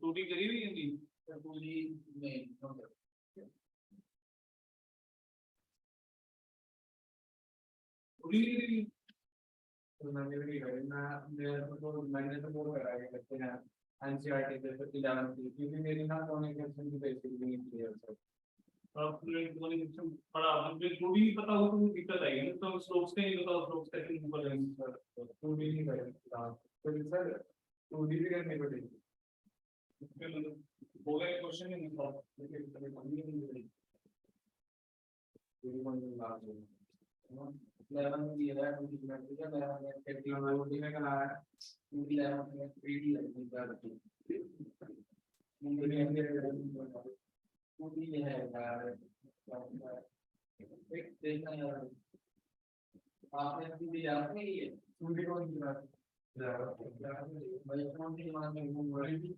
To D करी हुई है टू डी नहीं तो मैंने भी मैंने तो बोल करा है करते हैं एनसीईआरटी से 11 क्योंकि मेरी ना कम्युनिकेशन की बेसिकली नहीं क्लियर सर अब कम्युनिकेशन पढ़ा मुझे टू डी पता हो तो दिक्कत आएगी तो स्लोप्स का नहीं पता स्लोप्स का नहीं पता सर टू डी नहीं करेगा तो सर टू डी भी करनी पड़ेगी हो गया क्वेश्चन ही नहीं था लेकिन कभी नहीं मिलेगी लेवल में दिया है टू डी में ठीक है लेवल में 15 में करा है टू डी लेवल में 3D लगेगा टू डी है यार एक देखना यार आपने टू डी याद नहीं है टू डी कौन सी बात भाई कौन सी बात में घूम रही थी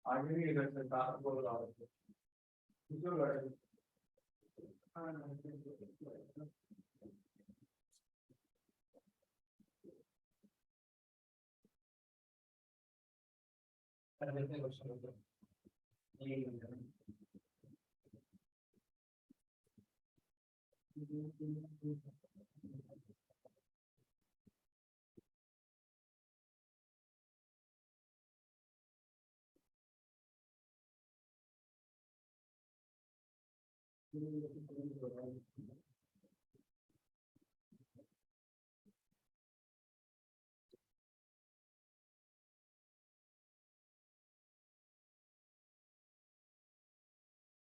आगे नहीं कर सकता बोल रहा हूँ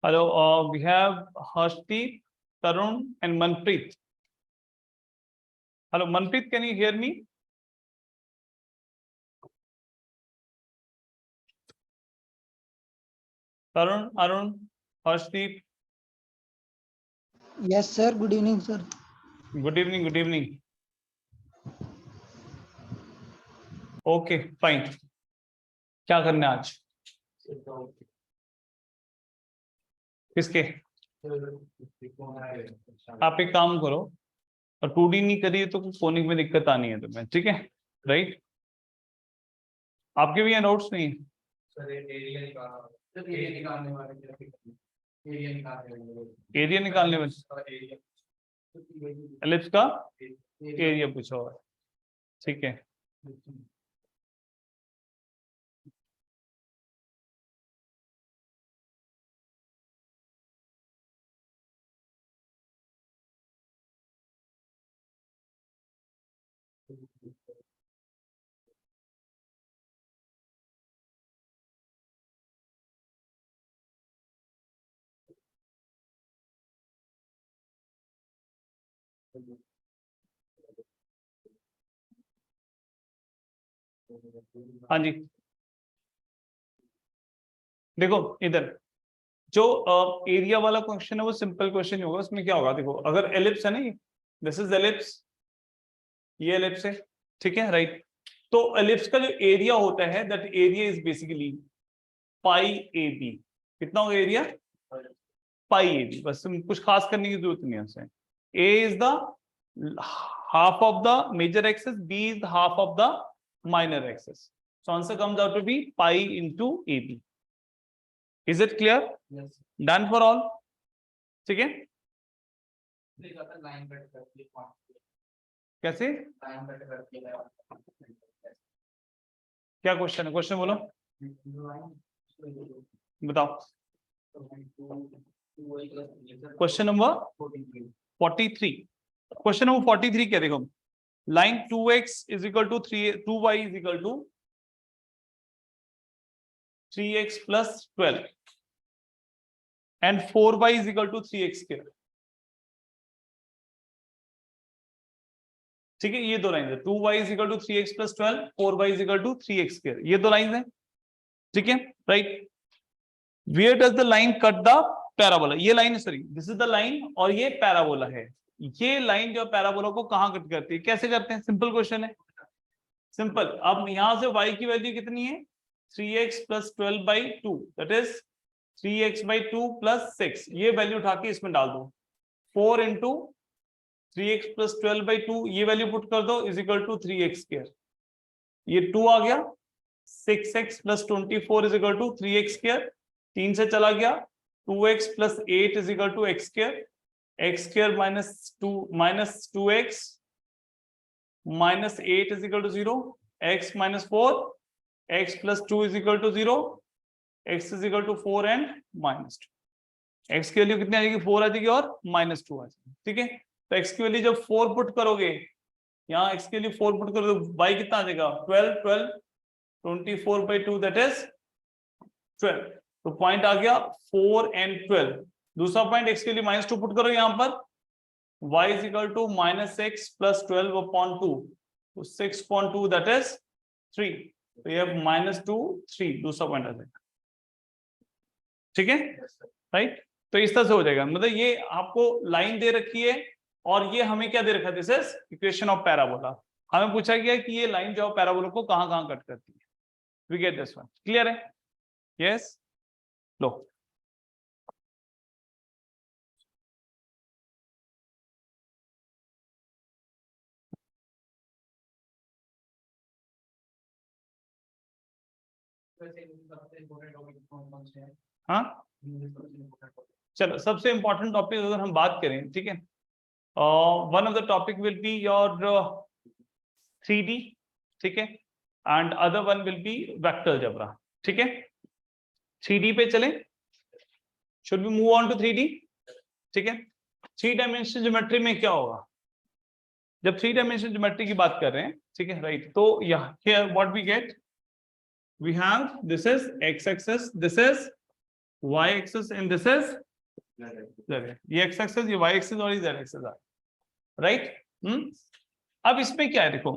Hello, we have Harshdeep, Tarun, and Manpreet. Hello, Manpreet, can you hear me? Tarun, Arun, Harshdeep. Yes, sir. Good evening, sir. Good evening. Good evening. Okay, fine. क्या करना है आज? किसके? आप एक काम करो और 2D नहीं करिए तो कोनिक में दिक्कत आनी है तुम्हें, ठीक है? राइट? आपके भी यहाँ नोट्स नहीं है? एरिया निकालने वाले एलिप्स का एरिया पूछा हुआ है, ठीक है? हाँ जी, देखो इधर जो एरिया वाला क्वेश्चन है वो सिंपल क्वेश्चन ही होगा। उसमें क्या होगा, देखो अगर एलिप्स है ना, ये दिस इज एलिप्स, ये एलिप्स है, ठीक है? राइट, तो एलिप्स का जो एरिया होता है that area is basically pi a b. कितना होगा एरिया? Pi a B. बस कुछ खास करने की जरूरत नहीं है उससे। A is the half of the major axis, B is the half of the minor axis. So answer comes out to be pi into AB. Is it clear? Yes. Done for all? ठीक है? कैसे? क्या question है? Question बोलो, बताओ। Question number 43। Question number 43 क्या, देखो line 2x is equal to 2y is equal to 3x plus 12 and 4y is equal to 3x square. ठीक है, ये दो लाइन है, 2y is equal to 3x plus 12, 4y is equal to 3x square, ये दो line है, ठीक है? Right, where does the line cut the parabola? ये line, sorry this is the line और ये पैराबोला है, ये लाइन जो पैराबोला को कहाँ कट करती है, कैसे करते हैं, सिंपल क्वेश्चन है, सिंपल। अब यहां से y की वैल्यू कितनी है 3x + 12/2 दैट इज 3x/2 + 6, ये वैल्यू उठा के इसमें डाल दो, 4 × 3x + 12/2 ये वैल्यू पुट कर दो इज इक्वल टू 3x², ये 2 आ गया, 6x + 24 is equal to 3x², 3 से चला गया, 2x + 8 is equal to x², x² - 2x - 8 is equal to 0, x - 4, x + 2 is equal to 0, x is equal to 4 and -2, x की value कितनी आ जाएगी 4 आ जाएगी और -2 आ जाएगी, ठीक है। तो x की वैल्यू जब 4 पुट करोगे, यहाँ x के लिए 4 पुट करोगे तो y कितना आ जाएगा 12, 12 24/2 दैट इज 12, तो पॉइंट आ गया 4 एंड 12। दूसरा पॉइंट x के लिए -2 पुट करो यहाँ पर, y इज इक्वल टू -6 + 12/2, तो 6.2 दैट इज 3, तो ये -2 3 दूसरा पॉइंट आ जाएगा, ठीक है राइट। तो इस तरह से हो जाएगा, मतलब ये आपको लाइन दे रखी है और ये हमें क्या दे रखा है, this is equation of parabola. हमें पूछा गया कि ये लाइन जो पैराबोला को कहां कहां कट करती है, we get this one, clear है, यस लो। हाँ चलो, सबसे इंपॉर्टेंट टॉपिक अगर हम बात करें, ठीक है, one of the topic will be your 3D, ठीक है, and other one will be vector algebra, ठीक है। 3D पे चलें, should we move on to 3D, ठीक है। 3 डायमेंशनल ज्योमेट्री में क्या होगा, जब 3 डायमेंशनल ज्योमेट्री की बात कर रहे हैं, ठीक है राइट, तो here what we get, we have this is x-axis, this is y-axis and this is z-axis, ये x-axis, ये y-axis और ये z-axis है, राइट। अब इसमें क्या है देखो,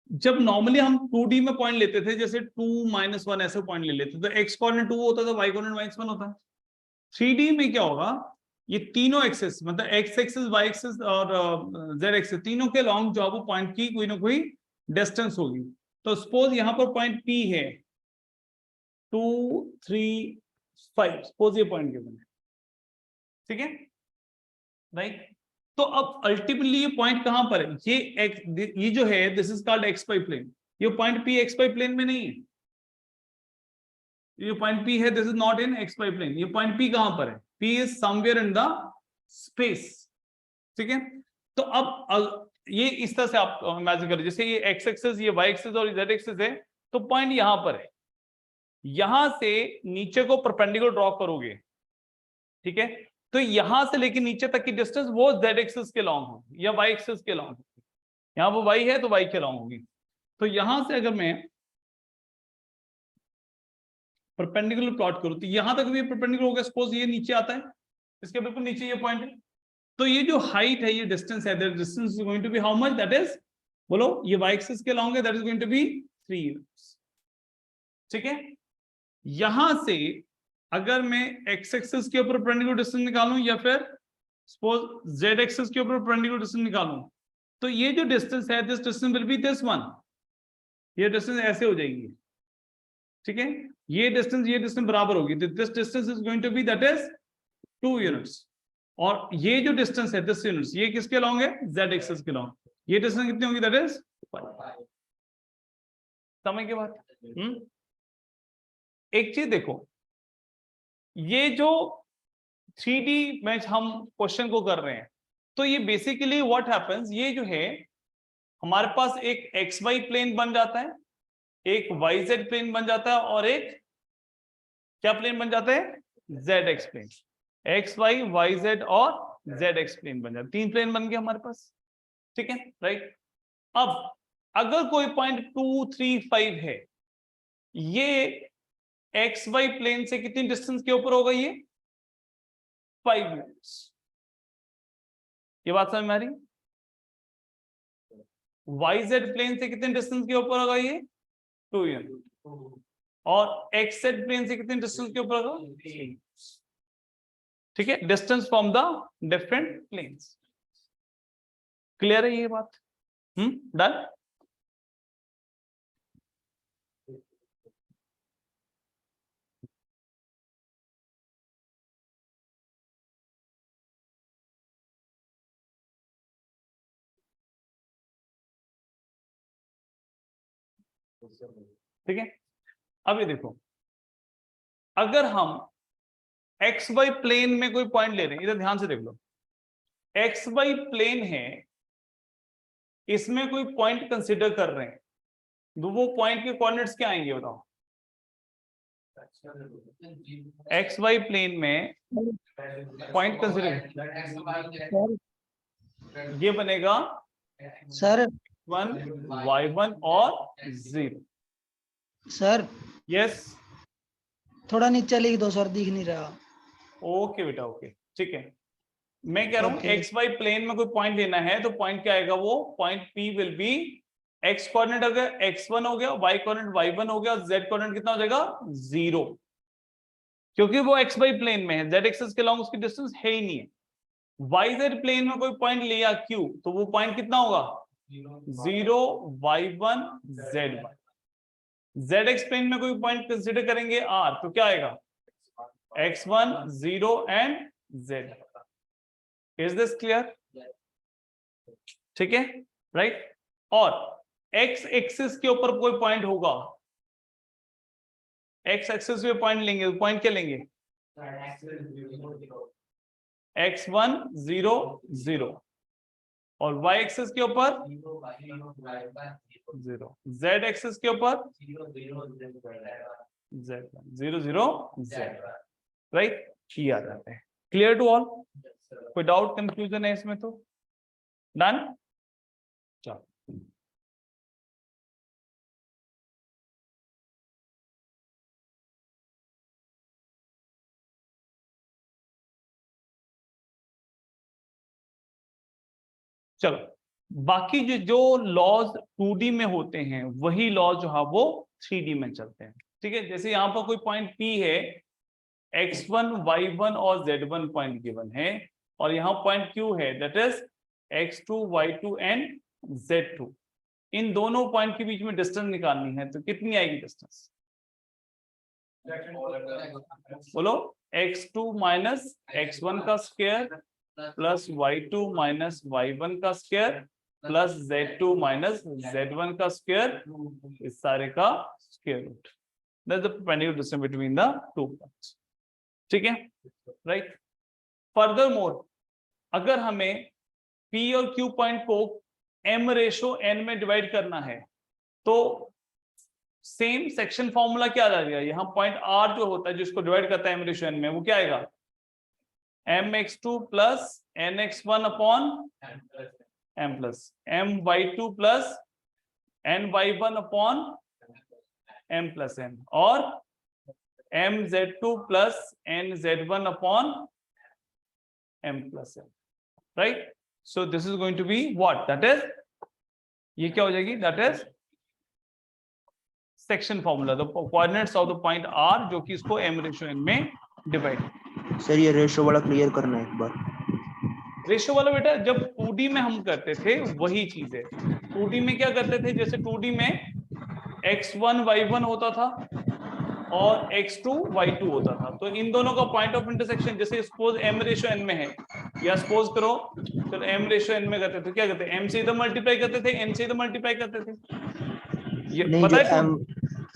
जब नॉर्मली हम 2D में पॉइंट लेते थे, जैसे 2 - 1 ऐसे पॉइंट ले लेते, तो x कोऑर्डिनेट 2 होता था, y कोऑर्डिनेट -1 होता है। 3D में क्या होगा, ये तीनों एक्सिस मतलब x एक्सिस, y एक्सिस और z एक्सिस, तीनों के लॉन्ग जो है वो पॉइंट की कोई ना कोई डिस्टेंस होगी। तो सपोज यहां पर पॉइंट P है 2 3 5, सपोज ये पॉइंट गिवन है, ठीक है राइट। तो अब अल्टीमेटली ये पॉइंट कहां पर है, ये जो है this is called xy plane, ये पॉइंट P xy प्लेन में नहीं है, ये पॉइंट P है this is not in xy plane, ये पॉइंट P कहां पर है, P is somewhere in the space, ठीक है। तो अब ये इस तरह से आप इमेजिन करो, जैसे ये x एक्सिस, ये y एक्सिस और z एक्सिस है, तो पॉइंट यहां पर है, यहां से नीचे को परपेंडिकुलर ड्रॉ करोगे, ठीक है, तो यहां से लेके नीचे तक की डिस्टेंस वो z एक्सिस के लॉन्ग होगी या y एक्सिस के लॉन्ग होगी, यहां वो y है तो y के लॉन्ग होगी। तो यहां से अगर मैं परपेंडिकुलर प्लॉट करूं तो यहां तक भी परपेंडिकुलर होगा, सपोज ये नीचे आता है, इसके बिल्कुल नीचे ये पॉइंट है, तो ये जो हाइट है, ये डिस्टेंस है, that distance is going to be how much, that is, बोलो, ये y एक्सिस के लॉन्ग है, that is going to be 3 units, ठीक है। यहां से अगर मैं x एक्सिस के ऊपर परपेंडिकुलर डिस्टेंस निकालूं या फिर सपोज z एक्सिस के ऊपर परपेंडिकुलर डिस्टेंस निकालूं, तो ये जो डिस्टेंस है, this distance will be this one, ये डिस्टेंस ऐसे हो जाएगी, ठीक है, ये डिस्टेंस बराबर होगी, this distance is going to be that is 2 units, और ये जो डिस्टेंस है दिस यूनिट्स, ये किसके लॉन्ग है, z एक्सिस के लॉन्ग, ये डिस्टेंस कितनी होगी, दैट इज 5। समझ के बाद एक चीज देखो, ये जो 3D में हम क्वेश्चन को कर रहे हैं, तो ये बेसिकली व्हाट हैपेंस, ये जो है हमारे पास एक xy प्लेन बन जाता है, एक yz प्लेन बन जाता है, और एक क्या प्लेन बन जाता है, zx प्लेन, xy yz और zx प्लेन बन जाता है, 3 प्लेन बन गए हमारे पास, ठीक है राइट। अब अगर कोई पॉइंट 2 3 5 है, ये xy प्लेन से कितनी डिस्टेंस के ऊपर होगा, ये 5 यूनिट्स, ये बात समझ में आ रही, yz प्लेन से कितने डिस्टेंस के ऊपर होगा, ये 2 यूनिट, और xz प्लेन से कितने डिस्टेंस के ऊपर होगा, ठीक है, distance from the different planes. Clear है ये बात? डन। ठीक है, अब ये देखो, अगर हम एक्स वाई प्लेन में कोई पॉइंट ले रहे हैं, इधर ध्यान से देख लो, एक्स वाई प्लेन है, इसमें कोई पॉइंट कंसिडर कर रहे हैं, तो वो पॉइंट के कोऑर्डिनेट्स क्या आएंगे बताओ? एक्स वाई प्लेन में पॉइंट कंसिडर, ये बनेगा सर 1 y1 और 0। सर यस, थोड़ा नीचे लिख दो सर, दिख नहीं रहा। ओके बेटा, ओके, ठीक है। मैं कह रहा हूं Okay. एक्स वाई प्लेन में कोई पॉइंट लेना है, तो पॉइंट क्या आएगा? वो point P will be x coordinate अगर x1 हो गया, y कोऑर्डिनेट y1 हो गया, z कोऑर्डिनेट कितना हो जाएगा? 0, क्योंकि वो एक्स वाई प्लेन में है, z एक्सिस के अलॉन्ग उसकी डिस्टेंस है ही नहीं है। yz प्लेन में कोई पॉइंट लिया q, तो वो पॉइंट कितना होगा? 0 y1 z1। zx प्लेन में कोई पॉइंट कंसीडर करेंगे r, तो क्या आएगा? x1 0 and z। Is this clear? ठीक है, राइट। और x एक्सिस के ऊपर कोई पॉइंट होगा, x एक्सिस पे पॉइंट लेंगे, तो पॉइंट क्या लेंगे? x1 0 0, और y एक्सिस के ऊपर 0, z एक्सिस के ऊपर z1 0 0 z, राइट। ये आ जाते हैं। Clear to all? कोई डाउट कंफ्यूजन है इसमें? तो डन। चलो, चलो, बाकी जो लॉज 2D में होते हैं, वही लॉज जो है वो 3D में चलते हैं। ठीक है, जैसे यहां पर कोई पॉइंट P है, x1 y1 और z1 पॉइंट गिवन है, और यहाँ पॉइंट Q है, that is x2 y2 and z2। इन दोनों पॉइंट के बीच में डिस्टेंस निकालनी है, तो कितनी आएगी डिस्टेंस? बोलो। x2 माइनस x1 का square plus y2 minus y1 का square plus z2 minus z1 का स्क्वायर, इस सारे का square root. That's the perpendicular distance between the two points. ठीक है, राइट। फर्दरमोर, अगर हमें P और Q पॉइंट को m/n में डिवाइड करना है, तो सेम सेक्शन फॉर्मूला क्या आ जाएगा? यहाँ पॉइंट R जो होता है, जिसको डिवाइड करता है m/n में, वो क्या आएगा? mx2 plus nx1 upon m plus my2 plus ny1 upon m plus n, और mz2 plus nz1 upon m plus n, right. So this is going to be what? That is, ये क्या हो जाएगी? That is section formula, the coordinates of the point R, जो कि इसको m/n में divide. Sir ये रेशो वाला क्लियर करना है एक बार। रेशियो वाला बेटा जब 2D में हम करते थे वही चीज है। 2D में क्या करते थे? जैसे 2D में x1 y1 होता था और x2 y2 होता था, तो इन दोनों का पॉइंट ऑफ इंटरसेक्शन, जैसे सपोज m/n में है, या सपोज करो चलो m/n में करते थे, क्या करते? m से इधर मल्टीप्लाई करते थे, n से इधर मल्टीप्लाई करते थे। ये नहीं, पता जो है?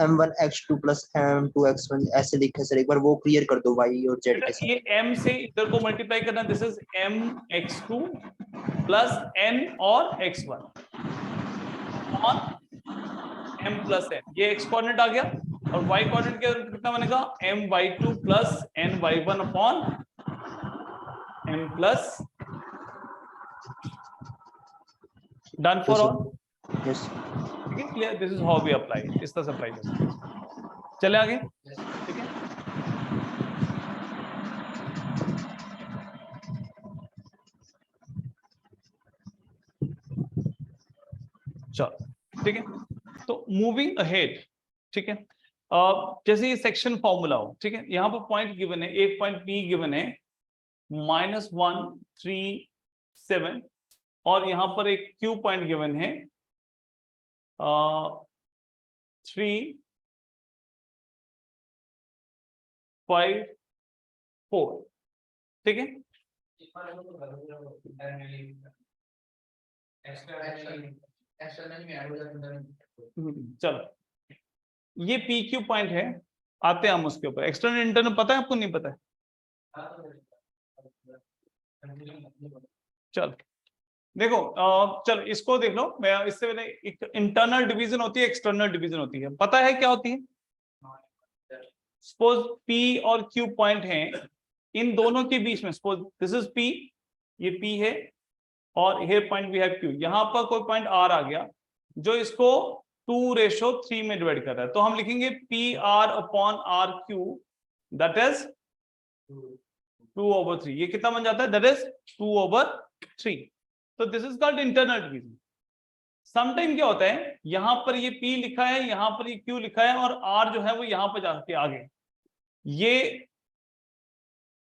m1 x2 plus m2 x1 ऐसे लिखा है सर, एक बार वो क्लियर कर दो y और z के साथ। ये m से इधर को मल्टीप्लाई करना, this is m x2 plus n और x1 और m प्लस n, ये x कोऑर्डिनेट आ गया, और y कोऑर्डिनेट कितना बनेगा? m y2 plus n y1 upon m plus. Done for all? Yes ठीक है, clear? This is how we apply, इस तरह से अप्लाई कर सकते हैं। चले आगे, ठीक है। चलो, ठीक है, तो मूविंग अहेड, ठीक है। जैसे ये सेक्शन फॉर्मूला हो, ठीक है, यहाँ पर पॉइंट गिवन है, एक पॉइंट P गिवन है, -137 और यहाँ पर एक Q पॉइंट गिवन है 3, 5, 4, ठीक है। चलो ये पी क्यू पॉइंट है, आते हैं हम उसके ऊपर। एक्सटर्नल इंटरनल पता है आपको, नहीं पता है? चलो देखो, चलो इसको देख लो। मैं इससे पहले, एक इंटरनल डिवीजन होती है, एक्सटर्नल डिवीजन होती है, पता है क्या होती है? सपोज P और Q पॉइंट हैं, इन दोनों के बीच में, सपोज दिस इज P, ये P है और here point we have Q। यहाँ पर कोई पॉइंट R आ गया जो इसको 2:3 में डिवाइड कर रहा है, तो हम लिखेंगे PR upon RQ, that is 2/3। ये कितना बन जाता है? That is 2/3। तो this is called internal division. Sometime क्या होता है, यहां पर ये P लिखा है, यहां पर ये Q लिखा है और R जो है वो यहां पर जाके आगे, ये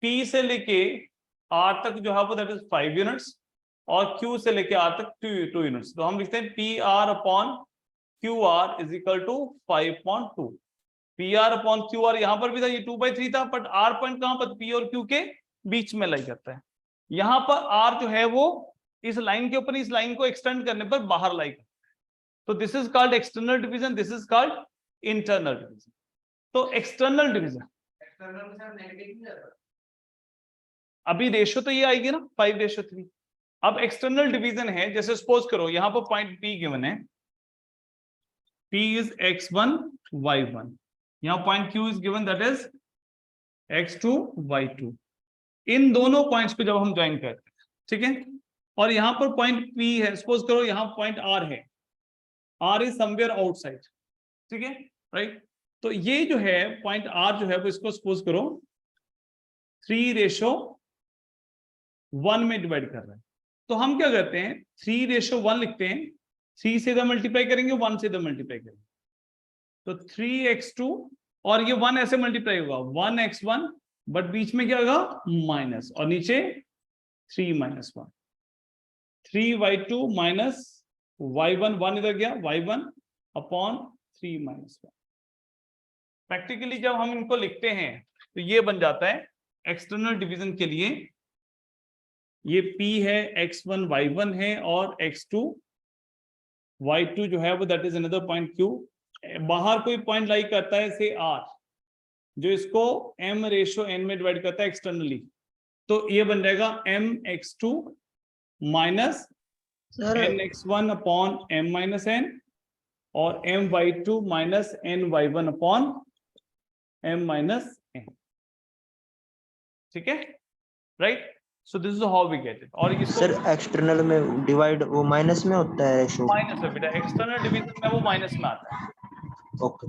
P से लेके R तक जो है वो दैट इज 5 यूनिट्स और Q से लेके R तक 2 यूनिट्स। तो हम लिखते हैं PR upon QR is equal to 5.2। PR upon QR यहां पर भी था, ये 2/3 था, बट R पॉइंट कहां पर? P और Q के बीच में लाई करता है। यहां पर R जो है वो इस लाइन के ऊपर, इस लाइन को एक्सटेंड करने पर बाहर लाई करता है। तो this is called external division, this is called internal division. तो एक्सटर्नल डिवीजन अभी रेशियो तो ये आएगी ना 5:3। अब एक्सटर्नल डिवीजन है, जैसे सपोज करो यहां पर पॉइंट P गिवन है, P इज x1 y1, यहां point Q is given that is x2 y2। इन दोनों पॉइंट्स को जब हम ज्वाइन करते हैं, ठीक है, और यहां पर पॉइंट P है, सपोज करो यहां पॉइंट R है, R इज समवेयर आउटसाइड, ठीक है, राइट। तो ये जो है पॉइंट R जो है वो इसको सपोज करो 3:1 में डिवाइड कर रहा है। तो हम क्या करते हैं, 3:1 लिखते हैं, 3 से इधर मल्टीप्लाई करेंगे, 1 से इधर मल्टीप्लाई करेंगे, तो 3x2 और ये 1 ऐसे मल्टीप्लाई होगा 1x1, बट बीच में क्या होगा? माइनस, और नीचे 3 - 1, 3y2 माइनस y1, 1 इधर गया, y1 अपॉन 3 - 1। प्रैक्टिकली जब हम इनको लिखते हैं तो ये बन जाता है एक्सटर्नल डिवीजन के लिए, ये P है, x1 y1 है और x2 y2 जो है वो that is another point Q। बाहर कोई पॉइंट लाई करता है से R, जो इसको m/n में डिवाइड करता है एक्सटर्नली, तो ये बन जाएगा mx2 minus sir nx1 upon m-n और my2 minus ny1 upon m-n, ठीक है, right. So this is how we get it. और इसको सर एक्सटर्नल में डिवाइड वो माइनस में होता है रेशो? माइनस है बेटा, एक्सटर्नल डिवीजन में वो माइनस में आता है, ओके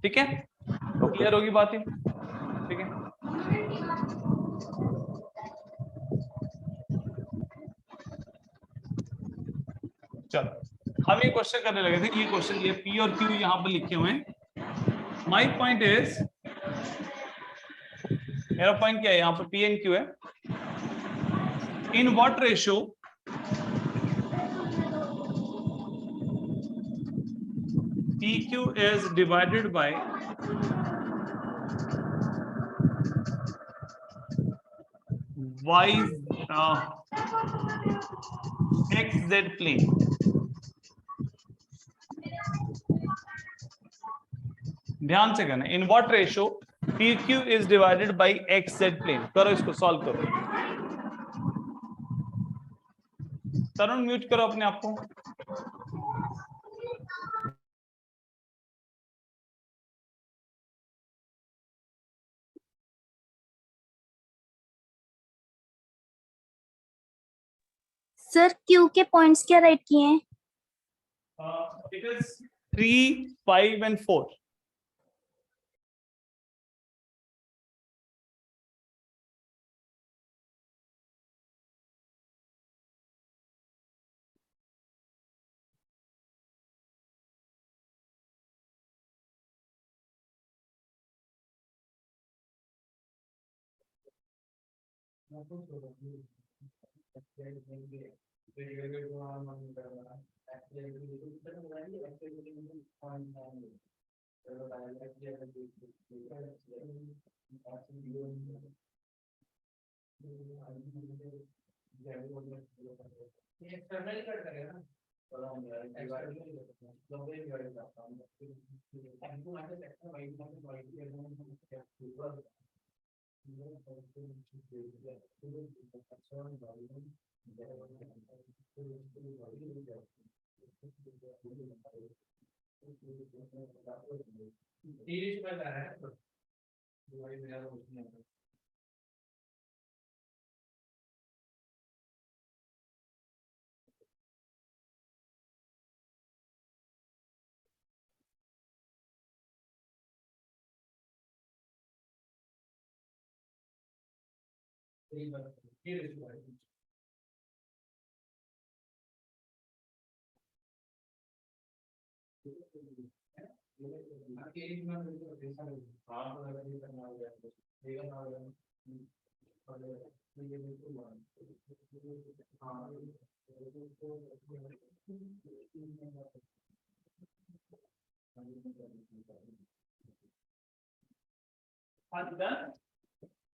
ठीक है, ओके। क्लियर होगी बात है, ठीक है। चलो हम ये क्वेश्चन करने लगे थे, ये क्वेश्चन, ये P और Q यहां पर लिखे हुए हैं। माय पॉइंट इज, मेरा पॉइंट क्या है, यहां पर P एंड Q है। इन what ratio PQ is divided by y xz plane। ध्यान से करना, इन what ratio PQ is divided by xz plane। करो इसको, सॉल्व करो। तरुण म्यूट करो अपने आप को। सर क्यू के पॉइंट्स क्या राइट किए हैं? It is 3, 5 and 4।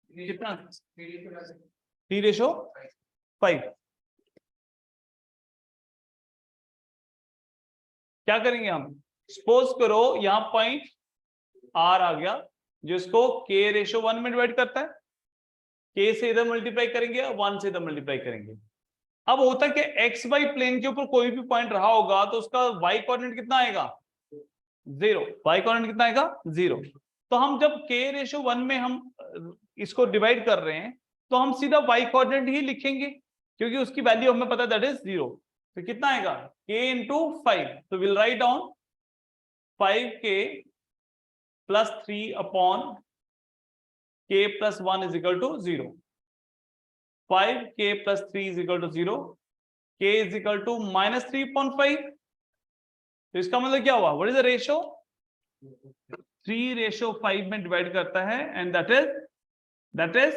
कितना 3:5 क्या करेंगे हम? सपोज करो यहाँ पॉइंट आर आ गया जिसको k/1 में डिवाइड करता है, k से इधर मल्टीप्लाई करेंगे 1 से इधर मल्टीप्लाई करेंगे। अब होता है कि एक्स वाई प्लेन के ऊपर कोई भी पॉइंट रहा होगा तो उसका y कोऑर्डिनेट कितना आएगा? 0। y कोऑर्डिनेट कितना आएगा? 0। तो हम जब k/1 में हम इसको डिवाइड कर रहे हैं तो हम सीधा y कोऑर्डिनेट ही लिखेंगे क्योंकि उसकी वैल्यू हमें पता है दैट इज 0। तो कितना आएगा? k × 5। तो will write down 5k + 3 k + 1 = 0। 5k + 3 = 0। k = -3/5। तो इसका मतलब क्या हुआ? What is the ratio? 3:5 में डिवाइड करता है and that is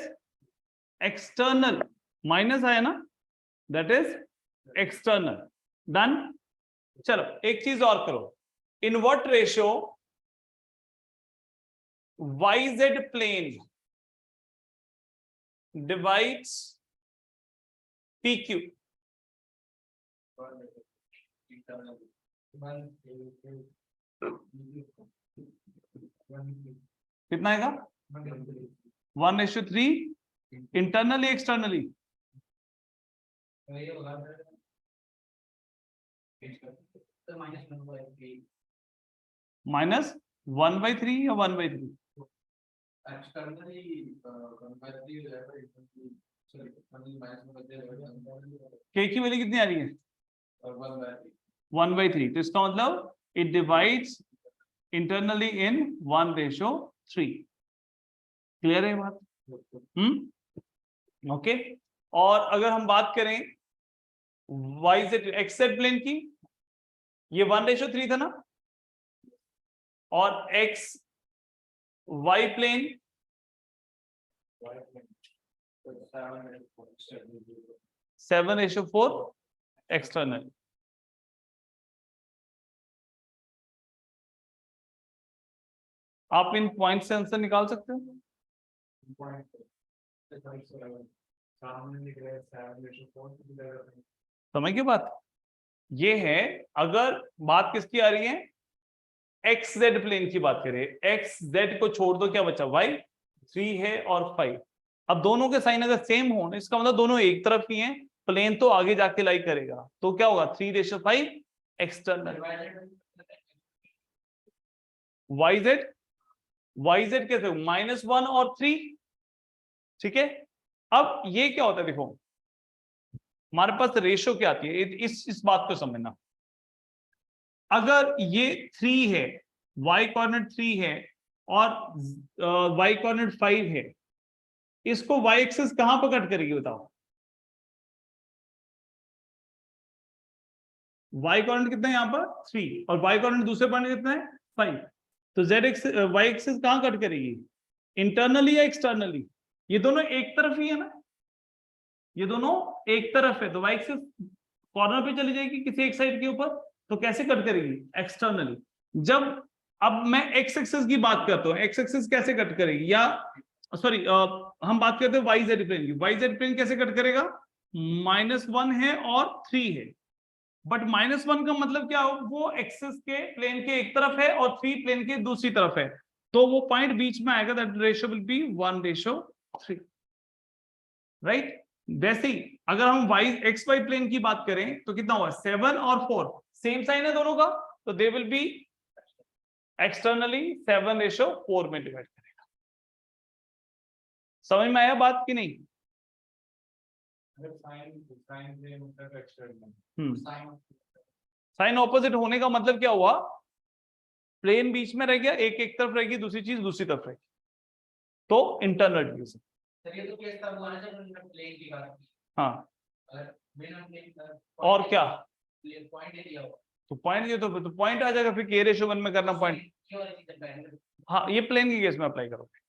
external. Minus आया ना, दैट इज एक्सटर्नल। डन। चलो एक चीज और करो, in what ratio YZ plane divides PQ? कितना आएगा? 1:3 इंटरनली एक्सटर्नली? -1/3 या 1/3? k की वैल्यू कितनी आ रही है? 1/3। तो इसका मतलब it divides internally in 1:3। Clear है बात? ओके। और अगर हम बात करें YZ XZ प्लेन की, ये 1:3 था ना, और XY प्लेन 7:4 एक्सटर्नल। आप इन पॉइंट से आंसर निकाल सकते हो? समझ के बात ये है। अगर बात किसकी आ रही है? XZ प्लेन की बात करें, XZ को छोड़ दो, क्या बचा? Y 3 है और 5। अब दोनों के साइन अगर सेम हो, इसका मतलब दोनों एक तरफ ही हैं, प्लेन तो आगे जाके लाई करेगा, तो क्या होगा? 3:5 एक्सटर्नल। YZ कैसे? -1 और 3। ठीक है। अब ये क्या होता है? देखो हमारे पास रेशो क्या आती है, इस बात को समझना। अगर ये 3 है, y कोऑर्डिनेट 3 है और y कोऑर्डिनेट 5 है, इसको y एक्सिस कहां पर कट करेगी बताओ? y कोऑर्डिनेट कितना है यहाँ पर? 3, और y कोऑर्डिनेट दूसरे पॉइंट कितना है? 5। तो z एक्सिस y एक्सिस कहां कट करेगी? इंटरनली या एक्सटर्नली? ये दोनों एक तरफ ही है ना, ये दोनों एक तरफ है, तो y एक्सिस कॉर्नर पे चली जाएगी किसी एक साइड के ऊपर, तो कैसे कट करेगी? एक्सटर्नली। जब अब मैं x एक्सिस की बात करता हूँ, x एक्सिस कैसे कट करेगी, या सॉरी हम बात करते हैं वाई जेड प्लेन की, वाई जेड प्लेन कैसे कट करेगा? -1 है और 3 है, बट -1 का मतलब क्या हो, वो एक्सिस के प्लेन के एक तरफ है और 3 प्लेन के दूसरी तरफ है, तो वो पॉइंट बीच में आएगा, that ratio will be 1:3, right. वैसे ही अगर हम y xy प्लेन की बात करें तो कितना हुआ? 7 और 4 सेम साइन है दोनों का, तो दे विल बी एक्सटर्नली 7:4 में डिवाइड करेगा। समझ में आया बात कि नहीं? साइन ऑपोजिट होने का मतलब क्या हुआ? प्लेन बीच में रह गया, एक एक तरफ रहेगी, दूसरी चीज दूसरी तरफ रहेगी, तो इंटरनल डिवीजन। सर ये तो केस तब हुआ ना जब हमने प्लेन की बात की। हाँ, अगर बिना प्लेन और क्या? पॉइंट दिया हुआ तो पॉइंट ये तो पॉइंट आ जाएगा फिर k/1 में करना पॉइंट। क्यों वाली चीज़ अप्लाई है? हाँ, ये प्लेन के केस में अप्लाई करोगे,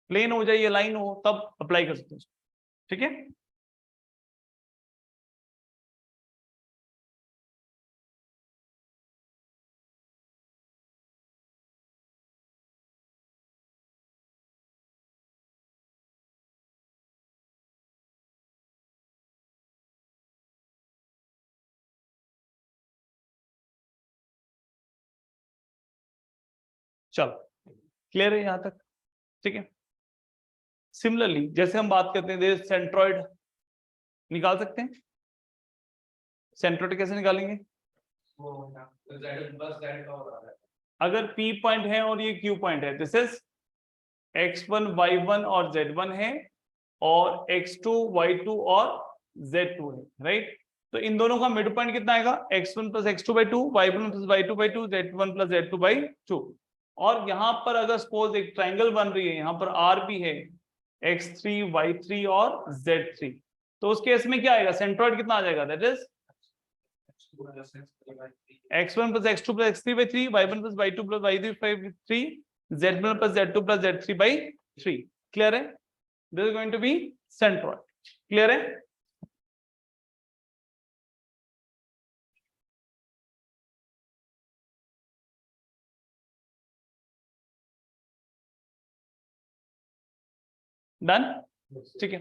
प्लेन हो जाए ये लाइन हो तब अप्लाई कर सकते हो, ठीक है। चलो क्लियर है यहां तक, ठीक है। सिमिलरली जैसे हम बात करते हैं सेंट्रॉइड निकाल सकते हैं, सेंट्रॉइड कैसे निकालेंगे? वो Z बस Z का हो रहा है। अगर P पॉइंट है और ये Q पॉइंट है, दिस इज x1 y1 और z1 है, और x2 y2 और z2 है, राइट। तो इन दोनों का मिड पॉइंट कितना आएगा? x1 + x2/2, y1 + y2/2, z1 + z2/2। और यहां पर अगर सपोज एक ट्राइंगल बन रही है, यहां पर r भी है, x3 y3 और z3, तो उस केस में क्या आएगा? सेंट्रॉइड कितना आ जाएगा? That is x1 + x2 + x3/3, y1 + y2 + y3/3, z1 + z2 + z3/3। Clear है? This is going to be centroid. Clear है? डन, ठीक है।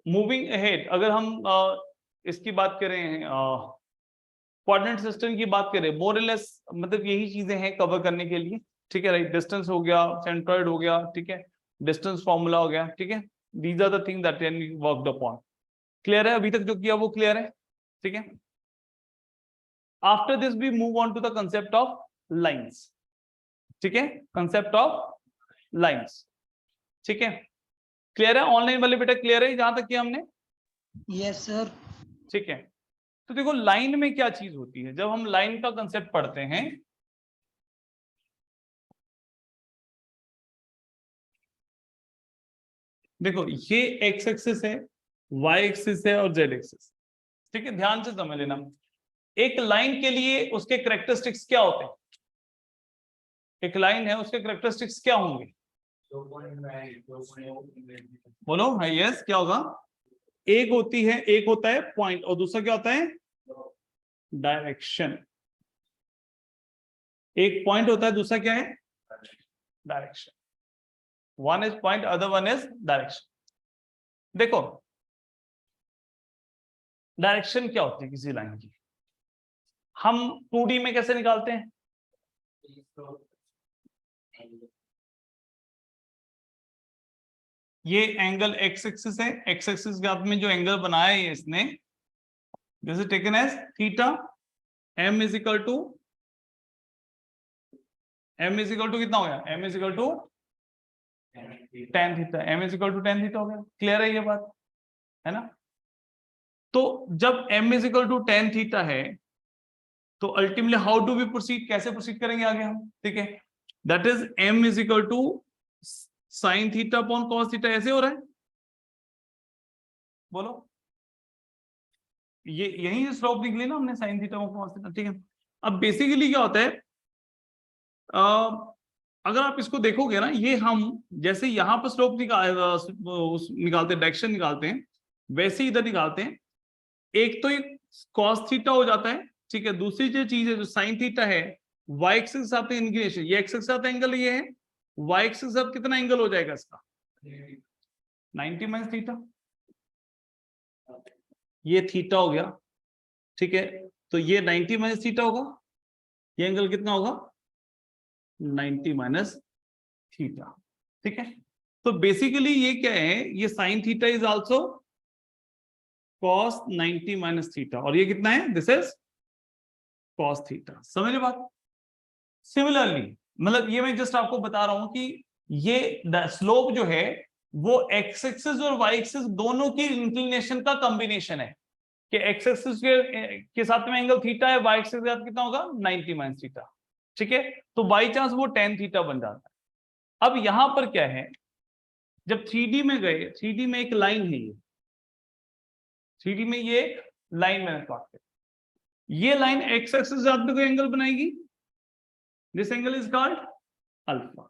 मूविंग अहेड, अगर हम इसकी बात करें, कोऑर्डिनेट सिस्टम की बात करें, मोर और लेस मतलब यही चीजें हैं कवर करने के लिए, ठीक है, राइट। डिस्टेंस हो गया, सेंट्रॉइड हो गया, ठीक है, डिस्टेंस फॉर्मूला हो गया, ठीक है। These are the thing that can be worked upon. Clear है? अभी तक जो किया वो क्लियर है, ठीक है। After this we move on to the concept of lines, ठीक है, कंसेप्ट ऑफ लाइंस, ठीक है। क्लियर है? ऑनलाइन वाले बेटा क्लियर है जहां तक किया हमने? Yes sir. ठीक है। तो देखो लाइन में क्या चीज होती है, जब हम लाइन का कंसेप्ट पढ़ते हैं, देखो ये एक्स एक्सिस है, वाई एक्सिस है और जेड एक्सिस, ठीक है। ध्यान से समझ लेना, एक लाइन के लिए उसके कैरेक्टरिस्टिक्स क्या होते हैं? एक लाइन है, उसके कैरेक्टरिस्टिक्स क्या होंगे? बोलो। हाँ, यस, क्या होगा? एक होती है, एक होता है पॉइंट, और दूसरा क्या होता है? डायरेक्शन। एक पॉइंट होता है, दूसरा क्या है? Direction. One is point, other one is direction. देखो डायरेक्शन क्या होती है किसी लाइन की, हम 2D में कैसे निकालते हैं? ये एंगल एक्स एक्सिस है, एक्स एक्सिस के हाथ में जो एंगल बनाया है इसने, this is taken as theta. m is equal to कितना हो गया? m is equal to tan theta, m is equal to tan theta हो गया। क्लियर है ये बात, है ना? तो जब m is equal to tan theta है, तो ultimately how do we proceed, कैसे प्रोसीड करेंगे आगे हम, ठीक है। That is m is equal to sine theta upon cos theta, ऐसे हो रहा है, बोलो। ये यही स्लोप निकली ना हमने, sign theta upon cos theta, ठीक है। अब बेसिकली क्या होता है, अगर आप इसको देखोगे ना, ये हम जैसे यहां पर स्लोप निकालते हैं, डायरेक्शन निकालते हैं, वैसे ही इधर निकालते हैं। एक तो ये cos थीटा हो जाता है, ठीक है। दूसरी जो चीज है जो sin थीटा है, y एक्सिस के साथ इंक्लिनेशन, ये एक्सिस के साथ एंगल ये है, y एक्सिस के साथ कितना एंगल हो जाएगा इसका 90 माइनस थीटा, ये थीटा हो गया, ठीक है। तो ये 90 माइनस थीटा होगा, ये एंगल कितना होगा 90 माइनस थीटा, ठीक है। तो बेसिकली ये क्या है, ये sine theta is also cos 90 minus theta, और ये कितना है, दिस इज cos थीटा। समझ बात। सिमिलरली मतलब ये मैं जस्ट आपको बता रहा हूं कि ये स्लोप जो है वो एक्स एक्सिस और वाई एक्सिस दोनों की इंक्लिनेशन का कॉम्बिनेशन है, कि एक्स एक्सिस के साथ में एंगल थीटा है, वाई एक्सिस के साथ कितना होगा 90 माइनस थीटा, ठीक है। तो बाई चांस वो tan थीटा बन जाता है। अब यहां पर क्या है, जब 3D में गए, 3D में एक लाइन है, ये 3D में ये लाइन मैंने प्लॉट किया, ये लाइन एक्स एक्सिस के साथ में कोई एंगल बनाएगी, this angle is called alpha.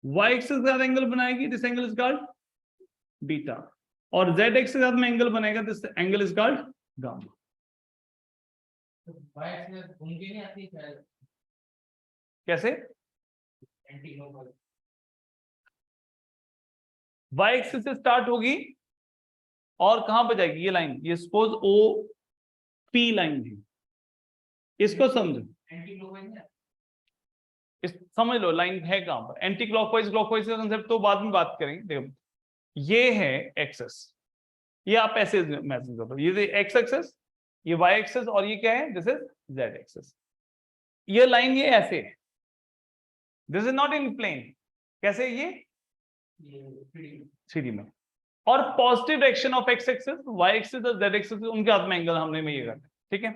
Y axis के साथ एंगल बनाएगी, this angle is called beta, और जेड एक्सिस के साथ में एंगल बनेगा, this angle is called gamma. कैसे, वाई एक्सिस से स्टार्ट होगी और कहां पर जाएगी, ये लाइन, ये सपोज ओ पी लाइन है, इसको समझो, समझ लो लाइन है कहां पर। एंटी क्लॉकवाइज क्लॉकवाइज का कंसेप्ट तो बाद में बात करेंगे। देखो ये है एक्सेस, ये आप ऐसे इमेजिन करो, ये एक्स एक्सेस, ये वाई एक्सेस, और ये क्या है, दिस इज जेड एक्सेस। ये लाइन ये ऐसे है, this is not in plane, कैसे, ये 3D में, और positive direction of X axis, Y axis और जेड एक्सिस उनके हाथ में एंगल हमने में ये करना है, ठीक है।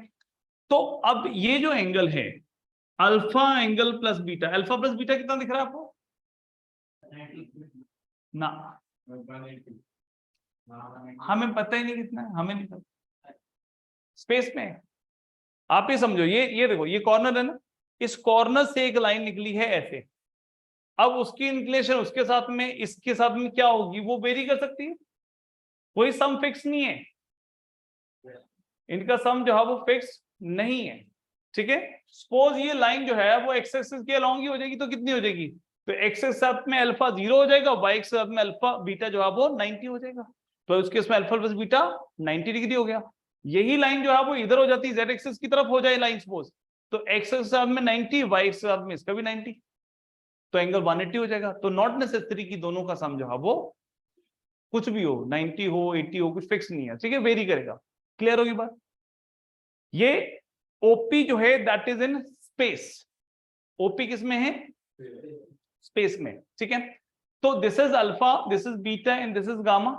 तो अब ये जो एंगल है alpha angle plus beta, alpha plus beta कितना दिख रहा है आपको ना, हमें पता ही नहीं कितना है, हमें नहीं पता, स्पेस में। आप ये समझो, ये देखो, ये कॉर्नर है ना, इस कॉर्नर से एक लाइन निकली है ऐसे, अब उसकी इंक्लिनेशन उसके साथ में, इसके साथ में क्या होगी, वो वेरी कर सकती है, कोई सम फिक्स नहीं है, इनका सम जो है वो फिक्स नहीं है, ठीक है। सपोज ये लाइन जो है वो एक्स एक्सिस के अलोंग ही हो जाएगी, तो कितनी हो जाएगी, तो एक्स के साथ में अल्फा 0 हो जाएगा, वाई के साथ में अल्फा बीटा जो है वो 90 हो जाएगा, तो उसके इसमें अल्फा प्लस बीटा 90 डिग्री हो गया। यही लाइन जो है वो इधर हो जाती है, जेड एक्सिस की तरफ हो जाए लाइन सपोज, तो एक्स के साथ में 90, वाई के साथ में इसका भी 90, तो एंगल 180 हो जाएगा। तो नॉट नेसेसरी कि दोनों का सम जो है वो कुछ भी हो, 90 हो 80 हो, कुछ फिक्स नहीं है, ठीक है, वेरी करेगा। क्लियर होगी बात। ये ओपी जो है that is in space, OP किस में है, स्पेस में, ठीक है। तो this is alpha, this is beta and this is gamma.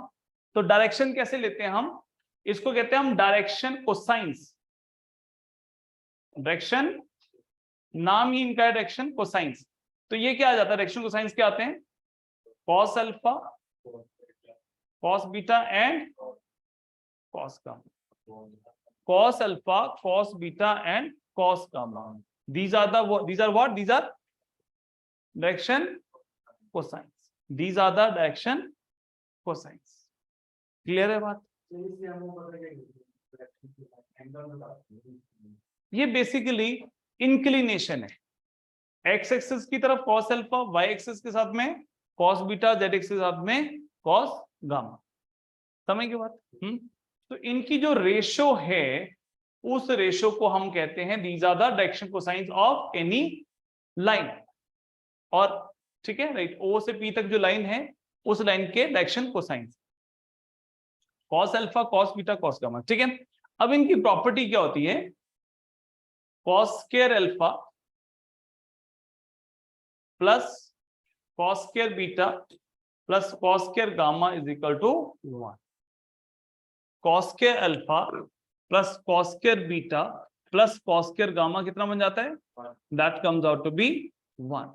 तो डायरेक्शन कैसे लेते हैं हम, इसको कहते हैं हम डायरेक्शन कोसाइंस, डायरेक्शन नाम ही इनका है डायरेक्शन कोसाइंस। तो ये क्या आ जाता है, डायरेक्शन कोसाइंस क्या आते हैं, cos alpha, cos beta and cos gamma, cos alpha, cos beta and cos gamma. These are what? These are direction cosines. These are the direction cosines. Clear है बात। ये बेसिकली इंक्लिनेशन है, X axis की तरफ cos alpha, y axis के साथ में cos beta, z axis के साथ में cos gamma। समझ की बात। तो इनकी जो रेशो है उस रेशो को हम कहते हैं these are the direction cosines of any line, और ठीक है राइट, ओ से पी तक जो लाइन है उस लाइन के direction cosines, cos alpha, cos beta, cos gamma, ठीक है। अब इनकी प्रॉपर्टी क्या होती है, cos square alpha plus cos square beta plus cos square gamma is equal to 1। cos square alpha plus cos square beta plus cos square gamma कितना बन जाता है, that comes out to be 1।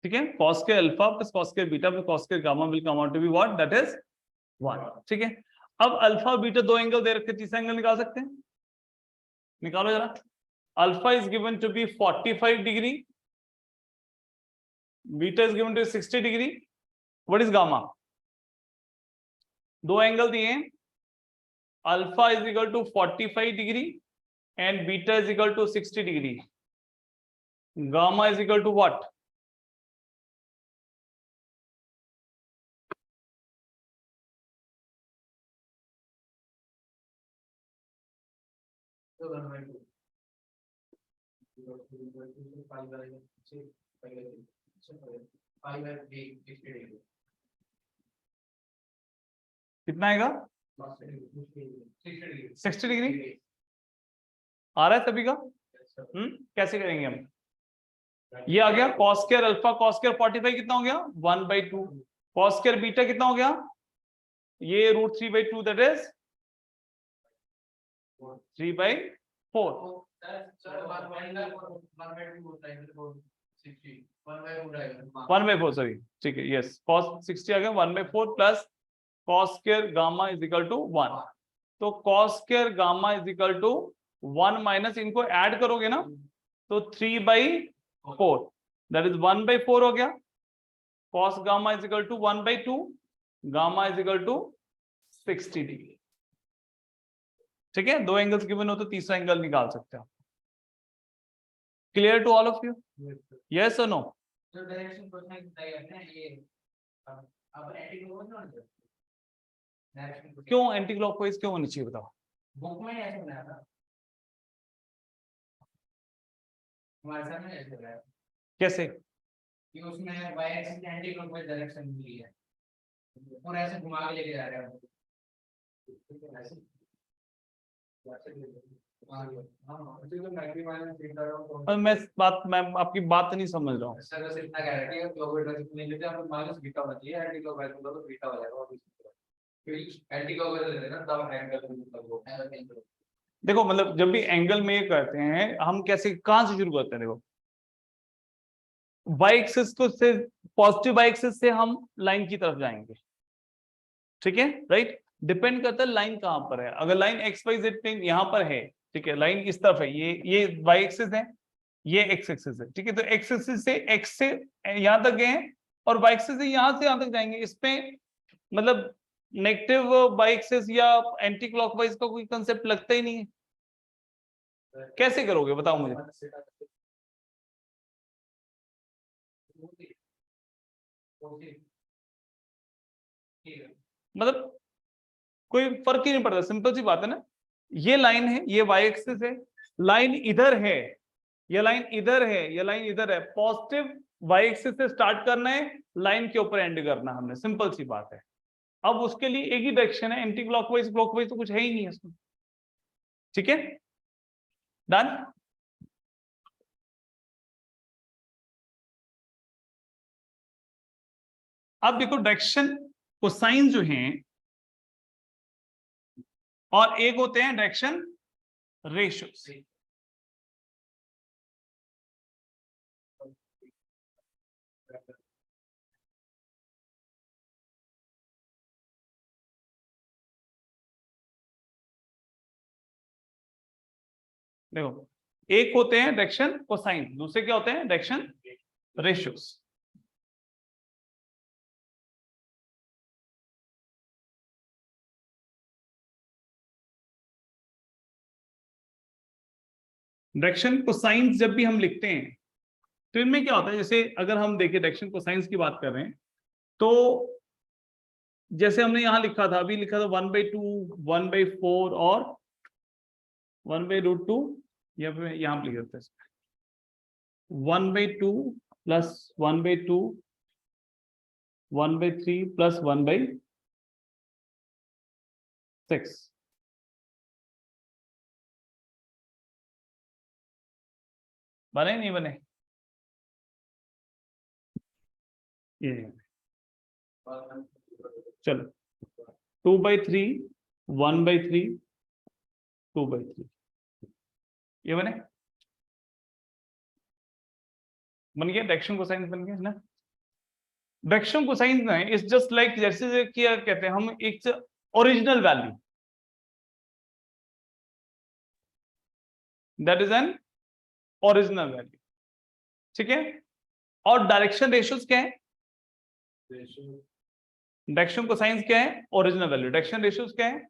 ठीक है, cos square alpha plus cos square beta plus cos square gamma will come out to be what, that is 1। ठीक है, अब alpha beta दो एंगल दे रखे, तीसरा एंगल निकाल सकते हैं, निकालो जरा। Alpha is given to be 45 degree, beta is given to 60 degree, what is gamma? दो एंगल दिए हैं, alpha is equal to 45 degree and beta is equal to 60 degree, gamma is equal to what? कितना आएगा? 60 degree आ रहा है सभी का? कैसे करेंगे हम? ये आ गया cos square alpha cos square 45 कितना हो गया? 1/2। cos स्क्वायर बीटा कितना हो गया? ये √3/2 दैट इज 3/4। 1/4 सॉरी, ठीक है, यस cos 60 आ गया 1/4 plus cos square gamma is equal to 1। तो cos square gamma is equal to 1 minus इनको ऐड करोगे ना तो 3/4 दैट इज 1/4 हो गया। cos gamma is equal to 1/2, gamma is equal to 60 degree. ठीक है, दो एंगल्स गिवन हो तो तीसरा एंगल निकाल सकते हो। Clear to all of you? Yes और नो? जो डायरेक्शन क्वेश्चन बताया है ये अब एंटी क्लॉकवाइज डायरेक्शन क्यों एंटी क्लॉकवाइज क्यों होनी चाहिए बताओ? बुक में ऐसे बनाया था हमारे सामने ऐसे बनाया कैसे? कि उसमें Y axis anti clockwise direction मिली है और ऐसे घुमा के लेके जा रहे हैं मैं आपकी बात नहीं समझ रहा हूँ। सर बस इतना कह रहा है कि क्लॉकवाइज डायरेक्शन नहीं लेते हम माइनस बीटा होना चाहिए एंटी क्लॉकवाइज मतलब तो बीटा हो जाएगा क्योंकि एंटी क्लॉकवाइज लेते हैं ना तब एंगल देखो मतलब जब भी एंगल में करते हैं हम कैसे कहां से शुरू करते हैं? देखो वाई एक्सिस को से पॉजिटिव वाई एक्सिस से हम लाइन की तरफ जाएंगे, ठीक है, राइट? डिपेंड करता है लाइन कहां पर है। अगर line X Y Z plane यहां पर है, ठीक है, लाइन इस तरफ है, ये वाई एक्सिस है, ये एक्स एक्सिस है, ठीक है, तो एक्स एक्सिस से एक्स से यहां तक गए हैं और वाई एक्सिस से यहां तक जाएंगे। इसमें मतलब नेगेटिव वाई एक्सिस या एंटी क्लॉकवाइज का कोई कंसेप्ट लगता ही नहीं है। कैसे करोगे बताओ मुझे? मतलब कोई फर्क ही नहीं पड़ता, सिंपल सी बात है ना। ये लाइन है, ये वाई एक्सिस है, लाइन इधर है, ये लाइन इधर है, ये लाइन इधर है। पॉजिटिव वाई एक्सिस से स्टार्ट करना है, लाइन के ऊपर एंड करना हमने, सिंपल सी बात है। अब उसके लिए एक ही डायरेक्शन है, एंटी क्लॉकवाइज क्लॉकवाइज तो कुछ है ही नहीं है इसमें, ठीक है, डन। अब देखो डायरेक्शन कोसाइन जो हैं और एक होते हैं डायरेक्शन रेशियो। देखो एक होते हैं डायरेक्शन कोसाइन, दूसरे क्या होते हैं डायरेक्शन रेशियोस। डायरेक्शन कोसाइंस जब भी हम लिखते हैं तो इनमें क्या होता है, जैसे अगर हम देखें डायरेक्शन कोसाइंस की बात कर रहे हैं तो जैसे हमने यहां लिखा था, अभी लिखा था 1/2, 1/4 और 1/√2, या फिर यहां पे लिख देते हैं 1/2 प्लस 1/2, 1/3 प्लस 1/6। बने नहीं बने? ये चलो 2/3, 1/3, 2/3, ये बने? बन गया डायरेक्शन कोसाइन, बन गया ना। डायरेक्शन कोसाइन है इज जस्ट लाइक, जैसे क्या कहते हैं हम, एक original value. That is an original value, ठीक है। और डायरेक्शन रेशियोज क्या है, डायरेक्शन कोसाइंस क्या है, ओरिजिनल वैल्यू, डायरेक्शन रेशियोज क्या है,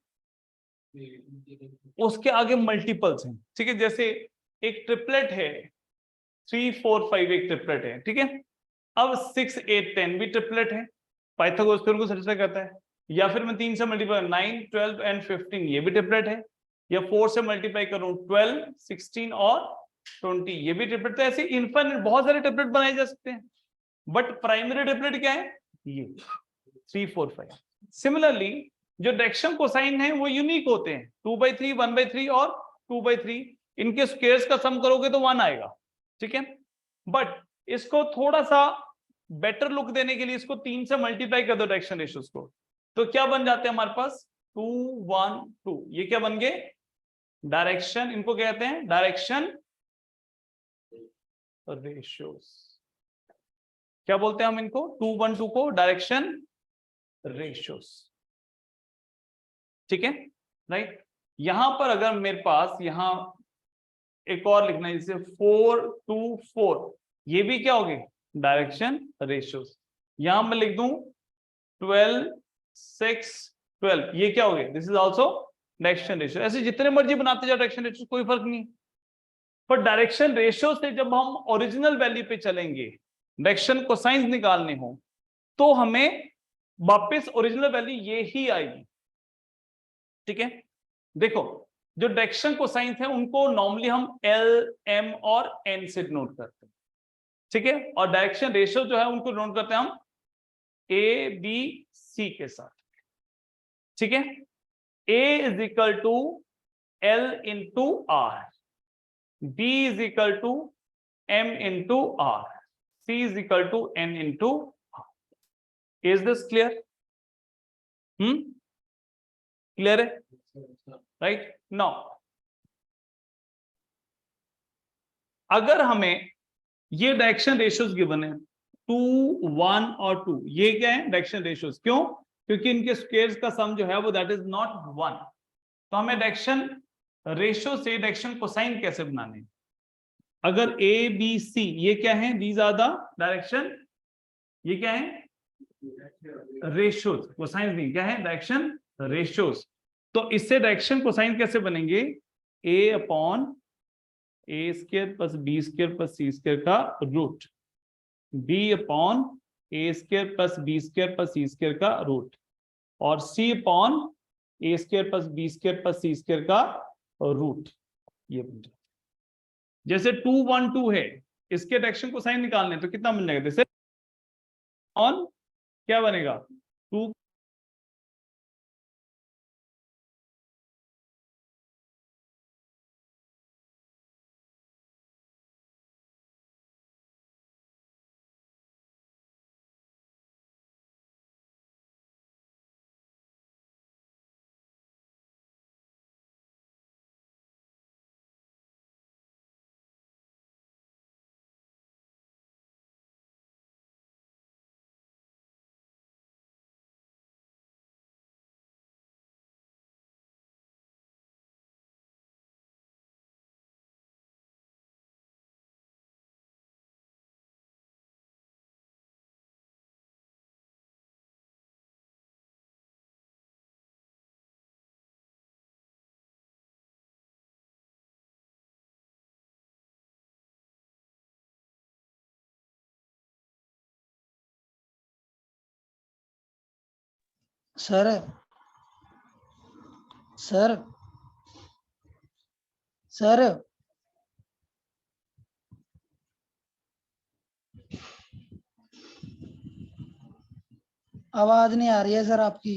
उसके आगे मल्टीपल्स हैं, ठीक है। जैसे एक ट्रिपलेट है 3 4 5 एक ट्रिपलेट है, ठीक है। अब 6 8 10 भी ट्रिपलेट है, पाइथागोरस थ्योरम को सेटिस्फाई करता है। या फिर मैं 3 से मल्टीप्लाई 9 12 एंड 15 ये भी ट्रिपलेट है, या 4 से मल्टीप्लाई करूं 12 16 और 20 ये भी ट्रिपलेट। तो ऐसे इनफाइनाइट बहुत सारे ट्रिपलेट बनाए जा सकते हैं, बट प्राइमरी ट्रिपलेट क्या है, ये 3 4 5। सिमिलरली जो डायरेक्शन कोसाइन है वो यूनिक होते हैं, 2/3 1/3 और 2/3, इनके स्क्वायर्स का सम करोगे तो 1 आएगा, ठीक है। बट इसको थोड़ा सा बेटर लुक देने के लिए इसको 3 से मल्टीप्लाई कर दो डायरेक्शन रेशियोज को, तो क्या बन जाते हैं हमारे पास 2 1 2, ये क्या बन गए, डायरेक्शन, इनको कहते हैं डायरेक्शन रेशियोज। क्या बोलते हैं हम इनको, 2 1 2 को डायरेक्शन रेशियोज, ठीक है, राइट। यहां पर अगर मेरे पास यहां एक और लिखना है, जैसे 4 2 4, ये भी क्या होगी, डायरेक्शन रेशियोज। यहां मैं लिख दूं 12 6 12, ये क्या हो गया, this is also direction ratio. ऐसे जितने मर्जी बनाते जाओ डायरेक्शन रेशियो, कोई फर्क नहीं। पर डायरेक्शन रेशियो से जब हम ओरिजिनल वैल्यू पे चलेंगे, डायरेक्शन कोसाइंस निकालने हो, तो हमें वापस ओरिजिनल वैल्यू ये ही आएगी, ठीक है। देखो जो डायरेक्शन कोसाइंस है उनको नॉर्मली हम एल एम और एन से डिनोट करते हैं, ठीक है। और डायरेक्शन रेशियो जो है उनको डिनोट करते हैं हम ए बी सी के साथ, ठीक है। A is equal to L into R, B is equal to M into R, C is equal to N into R. Is this clear? Clear है, राइट। नाउ अगर हमें ये डायरेक्शन रेशियोज गिवन है 2 1 और 2, ये क्या है डायरेक्शन रेशियोज, क्यों, क्योंकि इनके स्क्वायर्स का सम जो है वो दैट इज नॉट 1। तो हमें डायरेक्शन रेशियो से डायरेक्शन कोसाइन कैसे बनाने हैं, अगर ए बी सी ये क्या है, दीज आर द डायरेक्शन, ये क्या है रेशियोज, कोसाइन नहीं, क्या है डायरेक्शन रेशियोज। तो इससे डायरेक्शन कोसाइन कैसे बनेंगे, A upon A square plus B square plus C square का root, B upon A square plus B square plus C square का रूट, और C upon A square plus B square plus C square का root. ये बन जाए, जैसे 2 1 2 है, इसके डायरेक्शन कोसाइन निकालने तो कितना बन जाएगा, जैसे ऑन क्या बनेगा 2, सर सर सर आवाज नहीं आ रही है सर आपकी।